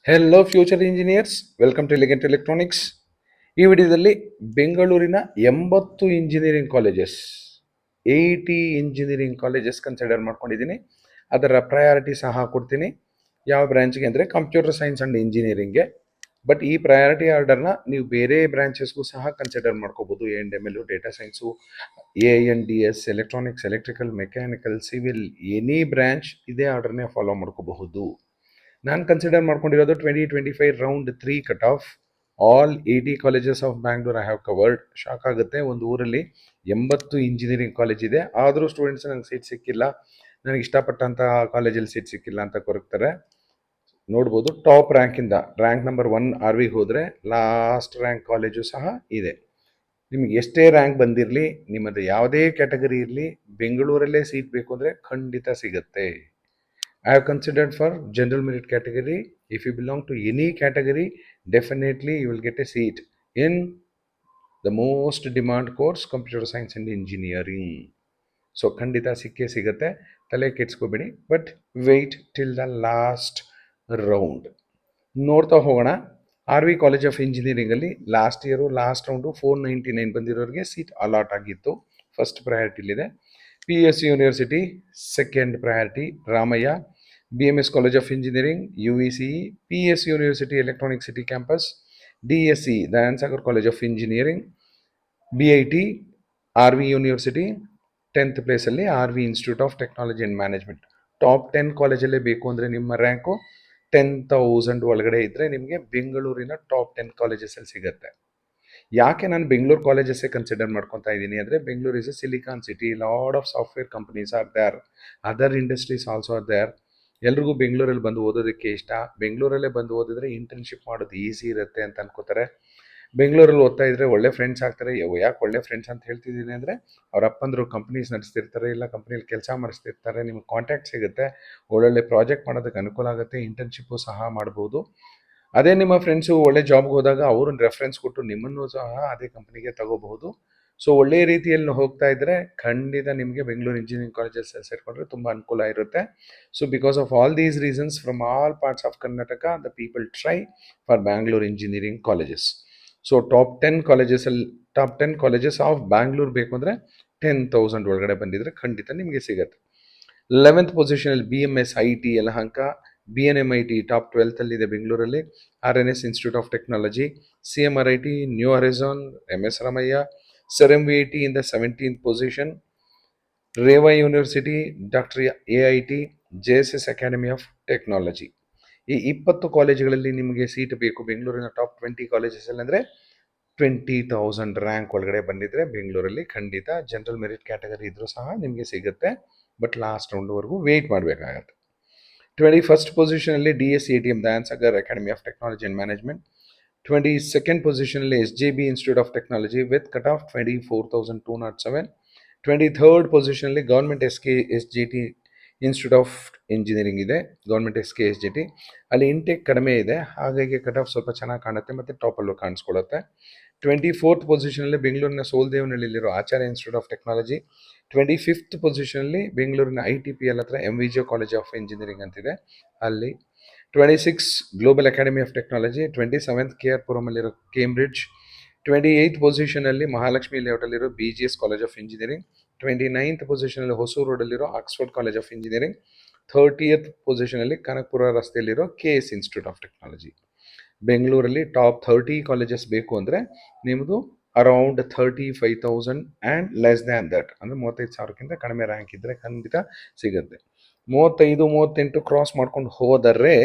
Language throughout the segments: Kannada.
Hello future engineers, welcome to elegant electronics. ಈ ವಿಡಿಯೋದಲ್ಲಿ ಬೆಂಗಳೂರಿನ 80 engineering colleges, 80 engineering colleges consider ಮಾಡ್ಕೊಂಡಿದ್ದೀನಿ. ಅದರ ಪ್ರಯಾರಿಟಿ ಸಹ ಕೊಡ್ತೀನಿ. ಯಾವ ಬ್ರಾಂಚ್ಗೆ ಅಂದರೆ ಕಂಪ್ಯೂಟರ್ ಸೈನ್ಸ್ ಆ್ಯಂಡ್ ಇಂಜಿನಿಯರಿಂಗ್ಗೆ. ಬಟ್ ಈ ಪ್ರಯಾರಿಟಿ ಆರ್ಡರ್ನ ನೀವು ಬೇರೆ ಬ್ರಾಂಚಸ್ಗೂ ಸಹ ಕನ್ಸಿಡರ್ ಮಾಡ್ಕೋಬೋದು. ANML, data science, AINDS, electronics, electrical, mechanical, civil, any branch ಇದೇ ಆರ್ಡರ್ನೇ ಫಾಲೋ ಮಾಡ್ಕೋಬಹುದು. ನಾನು ಕನ್ಸಿಡರ್ ಮಾಡ್ಕೊಂಡಿರೋದು 2025 round 3 cut off all 80 colleges of Bangalore I have covered. Shock ಆಗುತ್ತೆ, ಒಂದು ಊರಲ್ಲಿ 80 ಇಂಜಿನಿಯರಿಂಗ್ ಕಾಲೇಜ್ ಇದೆ, ಆದರೂ ಸ್ಟೂಡೆಂಟ್ಸ್ ನನಗೆ ಸೀಟ್ ಸಿಕ್ಕಿಲ್ಲ, ನನಗೆ ಇಷ್ಟಪಟ್ಟಂಥ ಕಾಲೇಜಲ್ಲಿ ಸೀಟ್ ಸಿಕ್ಕಿಲ್ಲ ಅಂತ ಕೊರಗ್ತಾರೆ. ನೋಡ್ಬೋದು, ಟಾಪ್ ರ್ಯಾಂಕಿಂದ ರ್ಯಾಂಕ್ ನಂಬರ್ 1 RVಗೆ ಹೋದರೆ ಲಾಸ್ಟ್ ರ್ಯಾಂಕ್ ಕಾಲೇಜು ಸಹ ಇದೆ. ನಿಮಗೆ ಎಷ್ಟೇ ರ್ಯಾಂಕ್ ಬಂದಿರಲಿ, ನಿಮ್ಮದು ಯಾವುದೇ ಕ್ಯಾಟಗರಿ ಇರಲಿ, ಬೆಂಗಳೂರಲ್ಲೇ ಸೀಟ್ ಬೇಕು ಅಂದರೆ ಖಂಡಿತ ಸಿಗುತ್ತೆ. I have considered for general merit category. If you belong to any category, definitely you will get a seat in the most demand course, computer science and engineering. So ಖಂಡಿತ ಸಿಕ್ಕೇ ಸಿಗುತ್ತೆ, ತಲೆ ಕೆಡ್ಸ್ಕೋಬೇಡಿ. But wait till the last round. ನೋಡ್ತಾ ಹೋಗೋಣ. RV ಕಾಲೇಜ್ ಆಫ್ ಇಂಜಿನಿಯರಿಂಗಲ್ಲಿ ಲಾಸ್ಟ್ ಇಯರು ಲಾಸ್ಟ್ ರೌಂಡು 499 ಬಂದಿರೋರಿಗೆ ಸೀಟ್ ಅಲಾಟ್ ಆಗಿತ್ತು. ಫಸ್ಟ್ ಪ್ರಯಾರಿಟಿಲಿದೆ. PSU university second priority, Ramaiah. BMS college of engineering, UECE, PSU university electronic city campus, DSE Dayananda Sagar college of engineering, BIT, RV university. 10th ಪ್ಲೇಸಲ್ಲಿ RV institute of technology and management. Top 10 ಕಾಲೇಜಲ್ಲೇ ಬೇಕು ಅಂದರೆ ನಿಮ್ಮ ರ್ಯಾಂಕು 10,000 ಒಳಗಡೆ ಇದ್ದರೆ ನಿಮಗೆ ಬೆಂಗಳೂರಿನ ಟಾಪ್ 10 ಕಾಲೇಜಸಲ್ಲಿ ಸಿಗುತ್ತೆ. ಯಾಕೆ ನಾನು ಬೆಂಗಳೂರು ಕಾಲೇಜಸ್ಸೇ ಕನ್ಸಿಡರ್ ಮಾಡ್ಕೊತಾ ಇದ್ದೀನಿ ಅಂದರೆ, Bengaluru is a silicon city, lot of software companies are there, other industries also are there. ಎಲ್ರಿಗೂ ಬೆಂಗಳೂರಲ್ಲಿ ಬಂದು ಓದೋದಕ್ಕೆ ಇಷ್ಟ. ಬೆಂಗಳೂರಲ್ಲೇ ಬಂದು ಓದಿದ್ರೆ ಇಂಟರ್ನ್ಶಿಪ್ ಮಾಡೋದು ಈಸಿ ಇರುತ್ತೆ ಅಂತ ಅನ್ಕೋತಾರೆ. ಬೆಂಗಳೂರಲ್ಲಿ ಓದ್ತಾ ಇದ್ರೆ ಒಳ್ಳೆ ಫ್ರೆಂಡ್ಸ್ ಆಗ್ತಾರೆ. ಯಾಕೆ ಒಳ್ಳೆ ಫ್ರೆಂಡ್ಸ್ ಅಂತ ಹೇಳ್ತಿದ್ದೀನಿ ಅಂದರೆ, ಅವ್ರ ಅಪ್ಪಂದರು ಕಂಪ್ನೀಸ್ ನಡೆಸ್ತಿರ್ತಾರೆ, ಇಲ್ಲ ಕಂಪ್ನಿಯಲ್ಲಿ ಕೆಲಸ ಮಾಡಿಸ್ತಿರ್ತಾರೆ, ನಿಮ್ಗೆ ಕಾಂಟ್ಯಾಕ್ಟ್ ಸಿಗುತ್ತೆ, ಒಳ್ಳೊಳ್ಳೆ ಪ್ರಾಜೆಕ್ಟ್ ಮಾಡೋದಕ್ಕೆ ಅನುಕೂಲ ಆಗುತ್ತೆ, ಇಂಟರ್ನ್ಶಿಪ್ಪು ಸಹ ಮಾಡ್ಬೋದು. ಅದೇ ನಿಮ್ಮ ಫ್ರೆಂಡ್ಸು ಒಳ್ಳೆ ಜಾಬ್ಗೆ ಹೋದಾಗ ಅವ್ರನ್ನ ರೆಫರೆನ್ಸ್ ಕೊಟ್ಟು ನಿಮ್ಮನ್ನು ಸಹ ಅದೇ ಕಂಪ್ನಿಗೆ ತಗೋಬಹುದು. ಸೊ ಒಳ್ಳೆ ರೀತಿಯಲ್ಲಿ ಹೋಗ್ತಾ ಇದ್ದರೆ ಖಂಡಿತ ನಿಮಗೆ ಬೆಂಗಳೂರು ಇಂಜಿನಿಯರಿಂಗ್ ಕಾಲೇಜಲ್ಲಿ ಸೇರಿಕೊಂಡ್ರೆ ತುಂಬ ಅನುಕೂಲ ಇರುತ್ತೆ. So because of all these reasons from all parts of Karnataka, the people try for Bangalore engineering colleges. So top 10 colleges of Bangalore ಬೇಕು ಅಂದರೆ 10,000 ಒಳಗಡೆ ಬಂದಿದ್ರೆ ಖಂಡಿತ ನಿಮಗೆ ಸಿಗುತ್ತೆ. 11th ಪೊಸಿಷನಲ್ಲಿ BMS IT Yelahanka, BNMIT top 12 ಬೆಂಗಳೂರಲ್ಲಿ, RNS institute of technology, CMRIT, new horizon, MS Ramaiah, SRMVIT in the 17th position, Reva university, doctor AIT, JSS academy of technology. ಈ 20 ಕಾಲೇಜುಗಳಲ್ಲಿ ನಿಮಗೆ ಸೀಟ್ ಬೇಕು ಬೆಂಗಳೂರಿನ ಟಾಪ್ 20 ಕಾಲೇಜಸಲ್ಲಿ ಅಂದರೆ 20,000 ರ್ಯಾಂಕ್ ಒಳಗಡೆ ಬಂದಿದ್ರೆ ಬೆಂಗಳೂರಲ್ಲಿ ಖಂಡಿತ ಜನರಲ್ ಮೆರಿಟ್ ಕ್ಯಾಟಗರಿ ಇದ್ರೂ ಸಹ ನಿಮಗೆ ಸಿಗುತ್ತೆ. ಬಟ್ ಲಾಸ್ಟ್ ರೌಂಡ್ವರೆಗೂ ವೆಯ್ಟ್ ಮಾಡಬೇಕಾಗತ್ತೆ. 21st ಪೊಸಿಷನಲ್ಲಿ DSATM Dayananda Sagar academy of technology and management. 22nd ಪೊಸಿಷನಲ್ಲಿ SJB institute of technology with cut off 24,207. 23rd ಪೊಸಿಷನಲ್ಲಿ government SGT institute of engineering ಇದೆ, ಗೌರ್ಮೆಂಟ್ SGT. ಅಲ್ಲಿ ಇಂಟೇಕ್ ಕಡಿಮೆ ಇದೆ, ಹಾಗಾಗಿ ಕಟ್ ಆಫ್ ಸ್ವಲ್ಪ ಚೆನ್ನಾಗಿ ಕಾಣುತ್ತೆ ಮತ್ತು ಟಾಪಲ್ಲೂ ಕಾಣಿಸ್ಕೊಳ್ಳುತ್ತೆ. 24th ಪೊಸಿಷನಲ್ಲಿ ಬೆಂಗಳೂರಿನ ಸೋಲ್ದೇವನಹಳ್ಳಿಲಿರೋ ಆಚಾರ್ಯ ಇನ್ಸ್ಟಿಟ್ಯೂಟ್ ಆಫ್ ಟೆಕ್ನಾಲಜಿ. 25th ಪೊಸಿಷನಲ್ಲಿ ಬೆಂಗಳೂರಿನ ITPL ಹತ್ರ MVJ ಕಾಲೇಜ್ ಆಫ್ ಇಂಜಿನಿಯರಿಂಗ್ ಅಂತಿದೆ, ಅಲ್ಲಿ. 26 global academy of technology. 27th KR ಪುರಮಲ್ಲಿರೋ ಕೇಂಬ್ರಿಡ್ಜ್. 28th ಪೊಸಿಷನಲ್ಲಿ ಮಹಾಲಕ್ಷ್ಮಿ ಲೇಔಟಲ್ಲಿರೋ BGS college of engineering. 29th ಪೊಸಿಷನಲ್ಲಿ ಹೊಸೂರು ರೋಡಲ್ಲಿರೋ Oxford college of engineering. 30th ಪೊಸಿಷನಲ್ಲಿ ಕನಕಪುರ ರಸ್ತೆಯಲ್ಲಿರೋ KS ಇನ್ಸ್ಟಿಟ್ಯೂಟ್ ಆಫ್ ಟೆಕ್ನಾಲಜಿ. ಬೆಂಗಳೂರಲ್ಲಿ ಟಾಪ್ 30 ಕಾಲೇಜಸ್ ಬೇಕು ಅಂದರೆ ನಿಮ್ಮದು around 35,000 and less than that, ಅಂದರೆ 35,000ಕ್ಕಿಂತ ಕಡಿಮೆ ರ್ಯಾಂಕ್ ಇದ್ದರೆ ಖಂಡಿತ ಸಿಗುತ್ತೆ. 35-38 ಕ್ರಾಸ್ ಮಾಡ್ಕೊಂಡು ಹೋದರೆ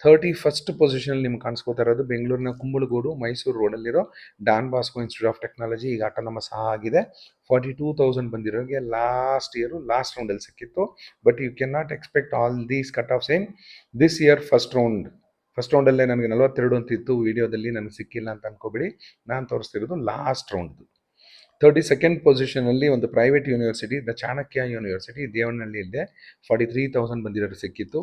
31st ಪೊಸಿಷನಲ್ಲಿ ನಿಮ್ಗೆ ಕಾಣಿಸ್ಕೋತಾ ಇರೋದು ಬೆಂಗಳೂರಿನ ಕುಂಬಳಗೂಡು ಮೈಸೂರು ರೋಡಲ್ಲಿರೋ Don Bosco institute of technology. ಈಗ ಆಟೋನಮಸ್ ಸಹ ಆಗಿದೆ. 42,000 ಬಂದಿರೋರಿಗೆ ಲಾಸ್ಟ್ ಇಯರು ಲಾಸ್ಟ್ ರೌಂಡಲ್ಲಿ ಸಿಕ್ಕಿತ್ತು. But you can not expect all these cut offs in this year first ರೌಂಡಲ್ಲೇ ನನಗೆ 42 ಅಂತಿತ್ತು ವಿಡಿಯೋದಲ್ಲಿ, ನನಗೆ ಸಿಕ್ಕಿಲ್ಲ ಅಂತ ಅನ್ಕೋಬೇಡಿ. ನಾನು ತೋರಿಸ್ತಿರೋದು ಲಾಸ್ಟ್ ರೌಂಡ್ದು. 32nd ಪೊಸಿಷನಲ್ಲಿ ಒಂದು private university, the Chanakya university ದೇವನಹಳ್ಳಿಯಲ್ಲಿದೆ, 43,000 ಬಂದಿರೋರು ಸಿಕ್ಕಿತ್ತು.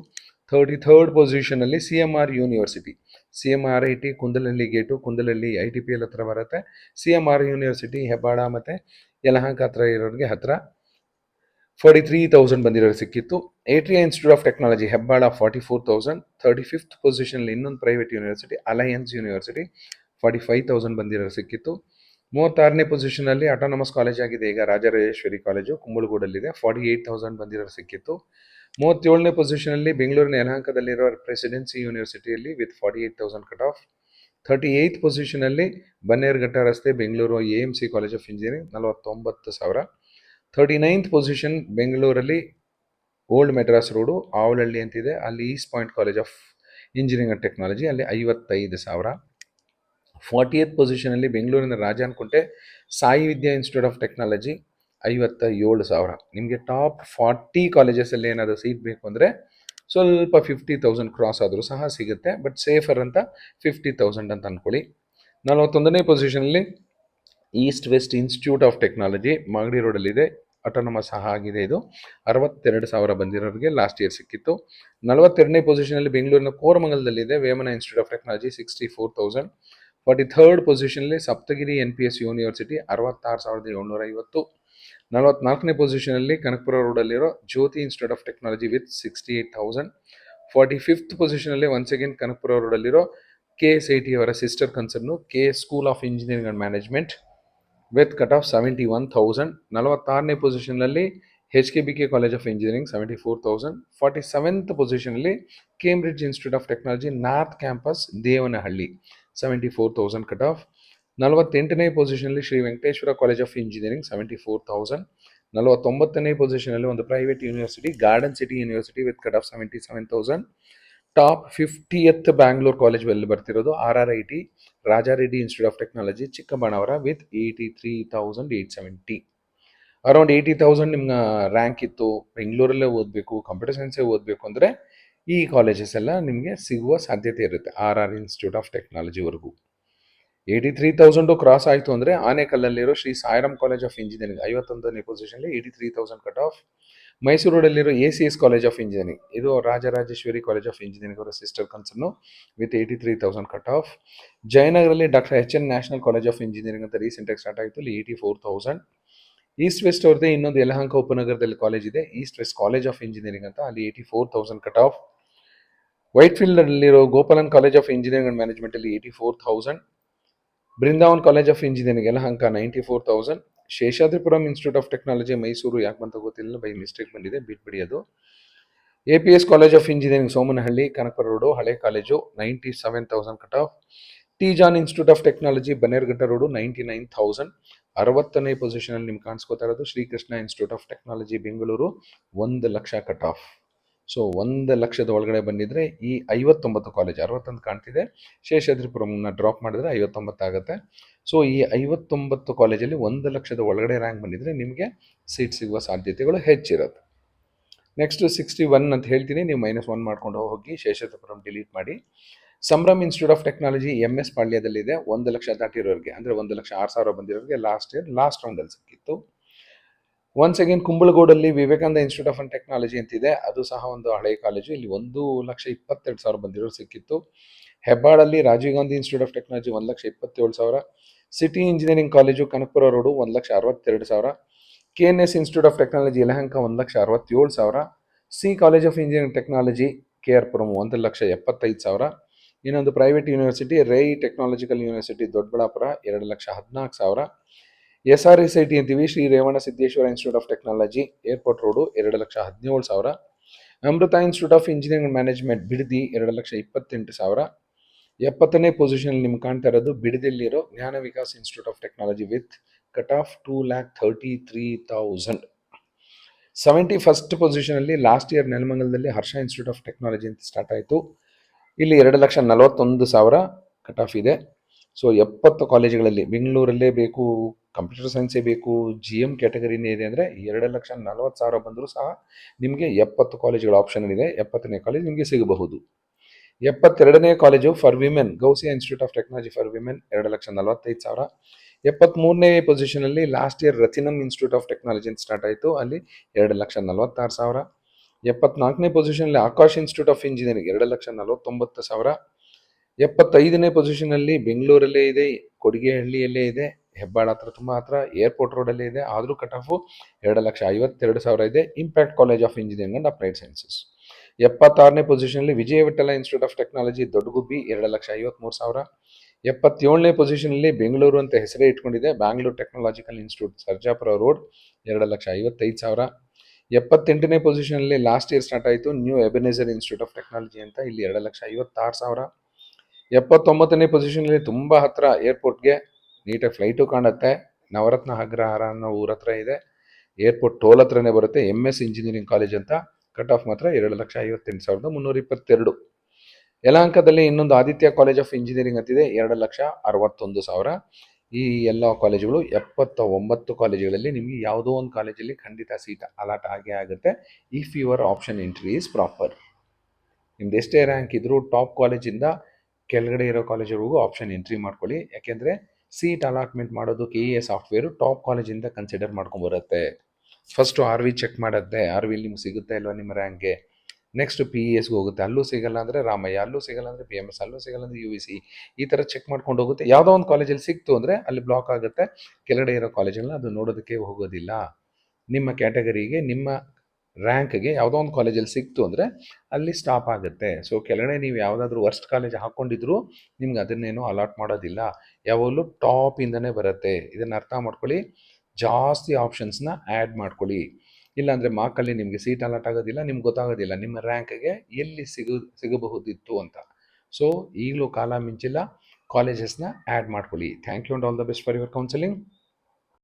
33rd ಪೊಸಿಷನಲ್ಲಿ CMR university, CMRIT Kundalahalli gate, Kundalahalli ITPL ಹತ್ರ ಬರುತ್ತೆ. CMR ಯೂನಿವರ್ಸಿಟಿ ಹೆಬ್ಬಾಳ ಮತ್ತು ಯಲಹಂಕ ಹತ್ರ ಇರೋರಿಗೆ ಹತ್ರ. 43,000 ಬಂದಿರೋರು ಸಿಕ್ಕಿತ್ತು. Atria institute of technology Hebbal 44,000. 35th ಪೊಸಿಷನಲ್ಲಿ ಇನ್ನೊಂದು ಪ್ರೈವೇಟ್ ಯೂನಿವರ್ಸಿಟಿ ಅಲಯನ್ಸ್ ಯೂನಿವರ್ಸಿಟಿ 45,000 ಬಂದಿರೋರು ಸಿಕ್ಕಿತ್ತು. 36ನೇ ಪೊಸಿಷನಲ್ಲಿ ಅಟಾನಮಸ್ ಕಾಲೇಜ್ ಆಗಿದೆ ಈಗ ರಾಜರಾಜೇಶ್ವರಿ ಕಾಲೇಜು ಕುಂಬಳಗೂಡಲ್ಲಿದೆ, 48,000 ಬಂದಿರೋರು ಸಿಕ್ಕಿತ್ತು. 37ನೇ ಪೊಸಿಷನಲ್ಲಿ ಬೆಂಗಳೂರಿನ ಯಲಹಂಕದಲ್ಲಿರೋ ಪ್ರೆಸಿಡೆನ್ಸಿ ಯೂನಿವರ್ಸಿಟಿಯಲ್ಲಿ ವಿತ್ 48,000 ಕಟ್ ಆಫ್. 38th ಪೊಸಿಷನಲ್ಲಿ ಬನ್ನೇರುಘಟ್ಟ ರಸ್ತೆ Bengaluru AMC college of engineering 49,000. 39th position ಬೆಂಗಳೂರಲ್ಲಿ ಓಲ್ಡ್ ಮೆಡ್ರಾಸ್ ರೋಡು ಆವಳಹಳ್ಳಿ ಅಂತಿದೆ, ಅಲ್ಲಿ east point college of engineering and technology, ಅಲ್ಲಿ 55,000. 40th ಪೊಸಿಷನಲ್ಲಿ ಬೆಂಗಳೂರಿನ Rajanukunte Sai Vidya institute of technology 57,000. ನಿಮಗೆ ಟಾಪ್ 40 ಕಾಲೇಜಸಲ್ಲಿ ಏನಾದರೂ ಸೀಟ್ ಬೇಕು ಅಂದರೆ ಸ್ವಲ್ಪ 50,000 ಕ್ರಾಸ್ ಆದರೂ ಸಹ ಸಿಗುತ್ತೆ, ಬಟ್ ಸೇಫರ್ ಅಂತ 50,000 ಅಂತ ಅಂದ್ಕೊಳ್ಳಿ. 41ನೇ ಪೊಸಿಷನಲ್ಲಿ east west institute of technology Magadi ರೋಡಲ್ಲಿದೆ, ಅಟಾನಮಸ್ ಸಹ ಆಗಿದೆ. ಇದು 62,000 ಬಂದಿರೋರಿಗೆ ಲಾಸ್ಟ್ ಇಯರ್ ಸಿಕ್ಕಿತ್ತು. 42ನೇ ಪೊಸಿಷನಲ್ಲಿ ಬೆಂಗಳೂರಿನ ಕೋರಮಂಗಲದಲ್ಲಿದೆ Vemana institute of technology 64,000. 43rd ಪೊಸಿಷನಲ್ಲಿ ಸಪ್ತಗಿರಿ NPS ಯೂನಿವರ್ಸಿಟಿ 66,750. 44ನೇ ಪೊಸಿಷನಲ್ಲಿ ಕನಕಪುರ ರೋಡಲ್ಲಿರೋ Jyothi institute of technology with 68,000. 45th ಪೊಸಿಷನಲ್ಲಿ ಒನ್ಸ್ ಅಗೇನ್ ಕನಕಪುರ ರೋಡಲ್ಲಿರೋ KSIT ಅವರ sister concern KS school of engineering and management with cut off 71,000. 46ನೇ ಪೊಸಿಷನ್ನಲ್ಲಿ HKBK college of engineering 74,000. 47th ಪೊಸಿಷನ್ನಲ್ಲಿ Cambridge institute of technology north campus Devanahalli 74,000 cut off. 48ನೇ ಪೊಸಿಷನ್ನಲ್ಲಿ Sri Venkateshwara college of engineering 74,000. 49ನೇ ಪೊಸಿಷನಲ್ಲಿ ಒಂದು private university garden city university with cut off 77,000. Top 50th Bangalore college ಅಲ್ಲಿ ಬರ್ತಿರೋದು RRIT Rajareddy institute of technology Chikkaballapura with 83,870. Around 80,000 ನಿಮ್ಮ ರ್ಯಾಂಕ್ ಇತ್ತು, ಬೆಂಗಳೂರಲ್ಲೇ ಓದಬೇಕು, ಕಂಪ್ಯೂಟರ್ ಸೈನ್ಸೇ ಓದಬೇಕು ಅಂದರೆ ಈ ಕಾಲೇಜಸ್ ಎಲ್ಲ ನಿಮಗೆ ಸಿಗುವ ಸಾಧ್ಯತೆ ಇರುತ್ತೆ RR ಇನ್ಸ್ಟಿಟ್ಯೂಟ್ ಆಫ್ ಟೆಕ್ನಾಲಜಿವರೆಗೂ. 83,000 ಕ್ರಾಸ್ ಆಯಿತು ಅಂದರೆ ಆನೇಕಲ್ಲಲ್ಲಿರೋ Sri Sairam college of engineering 51ನೇ ಪೊಸಿಷನ್ಲಿ 83,000 ಕಟ್ ಆಫ್. ಮೈಸೂರು ರೋಡಲ್ಲಿರೋ ACS ಕಾಲೇಜ್ ಆಫ್ ಇಂಜಿನಿಯರಿಂಗ್ ಇದು ರಾಜರಾಜೇಶ್ವರಿ ಕಾಲೇಜ್ ಆಫ್ ಇಂಜಿನಿಯರಿಂಗ್ ಅವರ sister concern with 83,000 cut off. ಜಯನಗರಲ್ಲಿ doctor HN national college of engineering ಅಂತ ರೀಸೆಂಟಾಗಿ ಸ್ಟಾರ್ಟ್ ಆಯಿತು, ಇಲ್ಲಿ 84,000. ಈಸ್ಟ್ ವೆಸ್ಟ್ ಅವ್ರದ್ದೇ ಇನ್ನೊಂದು ಯಲಹಂಕ ಉಪನಗರದಲ್ಲಿ ಕಾಲೇಜ್ ಇದೆ, east west college of engineering ಅಂತ, ಅಲ್ಲಿ 84,000 ಕಟ್ ಆಫ್. ವೈಟ್ಫೀಲ್ಡಲ್ಲಿರೋ Gopalan college of engineering and management ಅಲ್ಲಿ 84,000. Brindavan college of engineering Yelahanka 94,000. Seshadripuram institute of technology Mysuru ಯಾಕೆ ಬಂತ ಗೊತ್ತಿಲ್ಲ, ಬೈ ಮಿಸ್ಟೇಕ್ ಬಂದಿದೆ, ಬಿಟ್ಬಿಡಿ ಅದು. APS college of engineering Somanahalli Kanakapura road ಹಳೆ college 97,000 cut off. T John institute of technology Bannerghatta road 99,000. 60ನೇ ಪೊಸಿಷನಲ್ಲಿ ನಿಮ್ಗೆ ಕಾಣಿಸ್ಕೋತಾ ಇರೋದು Srikrishna institute of technology Bengaluru 1,00,000 cut off. So 1,00,000 ಒಳಗಡೆ ಬಂದಿದ್ರೆ ಈ 59 ಕಾಲೇಜ್ 61 ಕಾಣ್ತಿದೆ, ಶೇಷಾದ್ರಿಪುರಂನ ಡ್ರಾಪ್ ಮಾಡಿದ್ರೆ 59 ಆಗುತ್ತೆ. ಸೊ ಈ 59 ಕಾಲೇಜಲ್ಲಿ 1,00,000 ಒಳಗಡೆ ರ್ಯಾಂಕ್ ಬಂದಿದ್ರೆ ನಿಮಗೆ ಸೀಟ್ ಸಿಗುವ ಸಾಧ್ಯತೆಗಳು ಹೆಚ್ಚಿರುತ್ತೆ. ನೆಕ್ಸ್ಟ್ 61 ಅಂತ ಹೇಳ್ತೀನಿ, ನೀವು -1 ಮಾಡ್ಕೊಂಡು ಹೋಗಿ ಶೇಷಾದ್ರಿಪುರಂ ಡಿಲೀಟ್ ಮಾಡಿ. Sambhram institute of technology MS ಪಾಳ್ಯದಲ್ಲಿದೆ, 1,00,000 ದಾಟಿರೋರಿಗೆ ಅಂದರೆ 1,06,000 ಬಂದಿರೋರಿಗೆ ಲಾಸ್ಟ್ ಇಯರ್ ಲಾಸ್ಟ್ ರೌಂಡಲ್ಲಿ ಸಿಕ್ಕಿತ್ತು. ಒನ್ಸ್ ಅಗೇನ್ ಕುಂಬಳಗೋಡಲ್ಲಿ ವಿವೇಕಾನಂದ ಇನ್ಸ್ಟಿಟ್ಯೂಟ್ ಆಫ್ ಟೆಕ್ನಾಲಜಿ ಅಂತಿದೆ, ಅದು ಸಹ ಒಂದು ಹಳೆಯ ಕಾಲೇಜು, ಇಲ್ಲಿ 1,22,000 ಬಂದಿರೋರು ಸಿಕ್ಕಿತ್ತು. ಹೆಬ್ಬಾಳಲ್ಲಿ Rajiv Gandhi institute of technology 1,27,000. City engineering college Kanakapura road 1,62,000. KNS institute of technology Yelahanka 1,67,000. C college of engineering technology KR Puram 1,75,000. ಇನ್ನೊಂದು private university Rai technological university Doddaballapura 2,14,000. SRSIT ಅಂತೀವಿ Sri Revana Siddeshwara institute of technology airport road 2,17,000. Amrita institute of engineering management Bidadi 2,28,000. 70ನೇ ಪೊಸಿಷನ್ ನಿಮ್ಗೆ ಕಾಣ್ತಾ ಇರೋದು ಬಿಡದಿಯಲ್ಲಿರೋ Jnana Vikas institute of technology with cut of 2,33,000. 71st ಪೊಸಿಷನಲ್ಲಿ ಲಾಸ್ಟ್ ಇಯರ್ ನೆಲಮಂಗಲದಲ್ಲಿ ಹರ್ಷ ಇನ್ಸ್ಟಿಟ್ಯೂಟ್ ಆಫ್ ಟೆಕ್ನಾಲಜಿ ಅಂತ ಸ್ಟಾರ್ಟ್ ಆಯಿತು, ಇಲ್ಲಿ 2,41,000 ಕಟ್ ಆಫ್ ಇದೆ. ಸೊ 70 ಕಾಲೇಜುಗಳಲ್ಲಿ ಬೆಂಗಳೂರಲ್ಲೇ ಬೇಕು, ಕಂಪ್ಯೂಟರ್ ಸೈನ್ಸೇ ಬೇಕು, GM ಕ್ಯಾಟಗರಿನೇ ಇದೆ ಅಂದರೆ 2,40,000 ಬಂದರೂ ಸಹ ನಿಮಗೆ 70 ಕಾಲೇಜುಗಳ ಆಪ್ಷನ್ ಇದೆ. 70ನೇ ಕಾಲೇಜ್ ನಿಮಗೆ ಸಿಗಬಹುದು. 72ನೇ college for women Gousia institute of technology for women 2,45,000. 73ನೇ ಪೊಸಿಷನಲ್ಲಿ last year Rathinam institute of technology ಅಂತ ಸ್ಟಾರ್ಟ್ ಆಯಿತು, ಅಲ್ಲಿ 2,46,000. 74ನೇ ಪೊಸಿಷನಲ್ಲಿ ಆಕಾಶ್ ಇನ್ಸ್ಟಿಟ್ಯೂಟ್ ಆಫ್ ಇಂಜಿನಿಯರಿಂಗ್ 2,49,000. 75ನೇ ಪೊಸಿಷನಲ್ಲಿ ಬೆಂಗಳೂರಲ್ಲೇ ಇದೆ, ಕೊಡಿಗೆಹಳ್ಳಿಯಲ್ಲೇ ಇದೆ, ಹೆಬ್ಬಾಳ ಹತ್ರ ತುಂಬ ಹತ್ರ, ಏರ್ಪೋರ್ಟ್ ರೋಡಲ್ಲಿ ಇದೆ. ಆದರೂ ಕಟ್ ಆಫು 2,52,000 ಇದೆ. Impact college of engineering and applied sciences. 76ನೇ ಪೊಸಿಷನಲ್ಲಿ Vijaya Vittala institute of technology Doddagubbi 2,53,000. 77ನೇ ಪೊಸಿಷನಲ್ಲಿ ಬೆಂಗಳೂರು ಅಂತ ಹೆಸರೇ ಇಟ್ಕೊಂಡಿದೆ, Bangalore technological institute Sarjapura road 2,55,000. 78ನೇ ಪೊಸಿಷನಲ್ಲಿ ಲಾಸ್ಟ್ ಇಯರ್ ಸ್ಟಾರ್ಟ್ ಆಯಿತು new Ebenezer institute of technology ಅಂತ, ಇಲ್ಲಿ 2,56,000. 79ನೇ ಪೊಸಿಷನಲ್ಲಿ ತುಂಬ ಹತ್ರ ಏರ್ಪೋರ್ಟ್ಗೆ, ನೀಟಾಗಿ ಫ್ಲೈಟು ಕಾಣುತ್ತೆ. ನವರತ್ನ ಅಗ್ರಹಾರ ಅನ್ನೋ ಊರ ಹತ್ರ ಇದೆ, ಏರ್ಪೋರ್ಟ್ ಟೋಲ್ ಹತ್ರನೇ ಬರುತ್ತೆ. MS ಇಂಜಿನಿಯರಿಂಗ್ ಕಾಲೇಜ್ ಅಂತ, ಕಟ್ ಆಫ್ ಮಾತ್ರ 2,58,322. ಯಲಹಂಕದಲ್ಲಿ ಇನ್ನೊಂದು ಆದಿತ್ಯ ಕಾಲೇಜ್ ಆಫ್ ಇಂಜಿನಿಯರಿಂಗ್ ಅಂತಿದೆ, 2,61,000. ಈ ಎಲ್ಲ ಕಾಲೇಜುಗಳು 79 ಕಾಲೇಜುಗಳಲ್ಲಿ ನಿಮಗೆ ಯಾವುದೋ ಒಂದು ಕಾಲೇಜಲ್ಲಿ ಖಂಡಿತ ಸೀಟ್ ಅಲಾಟ್ ಆಗೇ ಆಗುತ್ತೆ, if your option entry is proper. ನಿಮ್ದು ಎಷ್ಟೇ ರ್ಯಾಂಕ್ ಇದ್ರೂ ಟಾಪ್ ಕಾಲೇಜಿಂದ ಕೆಳಗಡೆ ಇರೋ ಕಾಲೇಜುಗಳಿಗೂ ಆಪ್ಷನ್ ಎಂಟ್ರಿ ಮಾಡ್ಕೊಳ್ಳಿ. ಯಾಕೆಂದರೆ ಸೀಟ್ ಅಲಾಟ್ಮೆಂಟ್ ಮಾಡೋದು KE ಸಾಫ್ಟ್ವೇರು ಟಾಪ್ ಕಾಲೇಜಿಂದ ಕನ್ಸಿಡರ್ ಮಾಡ್ಕೊಂಬರುತ್ತೆ. ಫಸ್ಟು RV ಚೆಕ್ ಮಾಡುತ್ತೆ, RV ನಿಮ್ಗೆ ಸಿಗುತ್ತೆ ಇಲ್ವಾ ನಿಮ್ಮ ರ್ಯಾಂಕ್ಗೆ. ನೆಕ್ಸ್ಟ್ PESಗೆ ಹೋಗುತ್ತೆ, ಅಲ್ಲೂ ಸಿಗಲ್ಲ ಅಂದರೆ ರಾಮಯ್ಯ, ಅಲ್ಲೂ ಸಿಗಲ್ಲ ಅಂದರೆ PMS, ಅಲ್ಲೂ ಸಿಗಲ್ಲ ಅಂದರೆ UVC, ಈ ಥರ ಚೆಕ್ ಮಾಡ್ಕೊಂಡು ಹೋಗುತ್ತೆ. ಯಾವುದೋ ಒಂದು ಕಾಲೇಜಲ್ಲಿ ಸಿಕ್ತು ಅಂದರೆ ಅಲ್ಲಿ ಬ್ಲಾಕ್ ಆಗುತ್ತೆ, ಕೆಳಗಡೆ ಇರೋ ಕಾಲೇಜಲ್ಲಿ ಅದು ನೋಡೋದಕ್ಕೆ ಹೋಗೋದಿಲ್ಲ. ನಿಮ್ಮ ಕ್ಯಾಟಗರಿಗೆ, ನಿಮ್ಮ ರ್ಯಾಂಕ್ಗೆ ಯಾವುದೋ ಒಂದು ಕಾಲೇಜಲ್ಲಿ ಸಿಕ್ತು ಅಂದರೆ ಅಲ್ಲಿ ಸ್ಟಾಪ್ ಆಗುತ್ತೆ. ಸೊ ಕೆಳಗಡೆ ನೀವು ಯಾವುದಾದ್ರೂ ವರ್ಸ್ಟ್ ಕಾಲೇಜ್ ಹಾಕ್ಕೊಂಡಿದ್ರು ನಿಮ್ಗೆ ಅದನ್ನೇನು ಅಲಾಟ್ ಮಾಡೋದಿಲ್ಲ, ಯಾವಾಗಲೂ ಟಾಪಿಂದನೇ ಬರುತ್ತೆ. ಇದನ್ನು ಅರ್ಥ ಮಾಡ್ಕೊಳ್ಳಿ, ಜಾಸ್ತಿ ಆಪ್ಷನ್ಸ್ನ ಆ್ಯಡ್ ಮಾಡ್ಕೊಳ್ಳಿ. ಇಲ್ಲಾಂದರೆ ಮಾರ್ಕಲ್ಲಿ ನಿಮಗೆ ಸೀಟ್ ಅಲಾಟ್ ಆಗೋದಿಲ್ಲ, ನಿಮ್ಗೆ ಗೊತ್ತಾಗೋದಿಲ್ಲ ನಿಮ್ಮ ರ್ಯಾಂಕ್ಗೆ ಎಲ್ಲಿ ಸಿಗಬಹುದಿತ್ತು ಅಂತ. ಸೊ ಈಗಲೂ ಕಾಲ ಮಿಂಚಿಲ್ಲ, ಕಾಲೇಜಸ್ನ ಆ್ಯಡ್ ಮಾಡ್ಕೊಳ್ಳಿ. Thank you and all the best for your counselling.